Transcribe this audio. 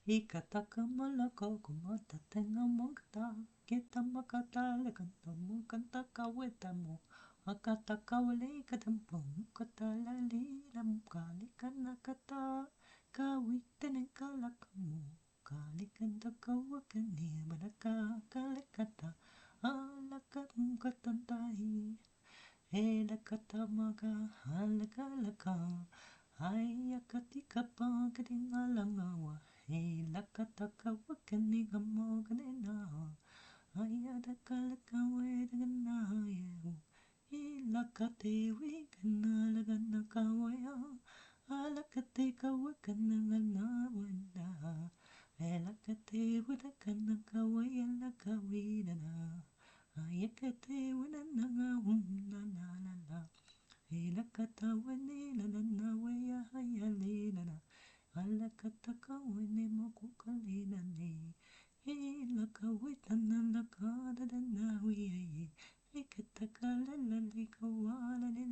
Ikataka malaka kumata tenga mokata. Kita makata lekanta mukanta kaweta mo. Akataka wale katampo mukata lali ramkali kanakata. Kawitene kalakamu. Kalikanta kawakani baraka kalekata. Alakamukatantahi. Elakatamaga alakalaka. Ayakatika pagkatingalangawa. Elakataka wakanigamoganena. Ayadakalakawedaganayo. Ilakate wikanalaganakawaya. Alakatika wakananganawanda. Elakate wadakanakawaya lakawidana. Ayakate wadanangawumnanalala. Ilakata wani la la na waya haya le la la. Alakataka wani mokukali la le. Ilaka wita na la kada da na wiye. Ikataka la la le kawala le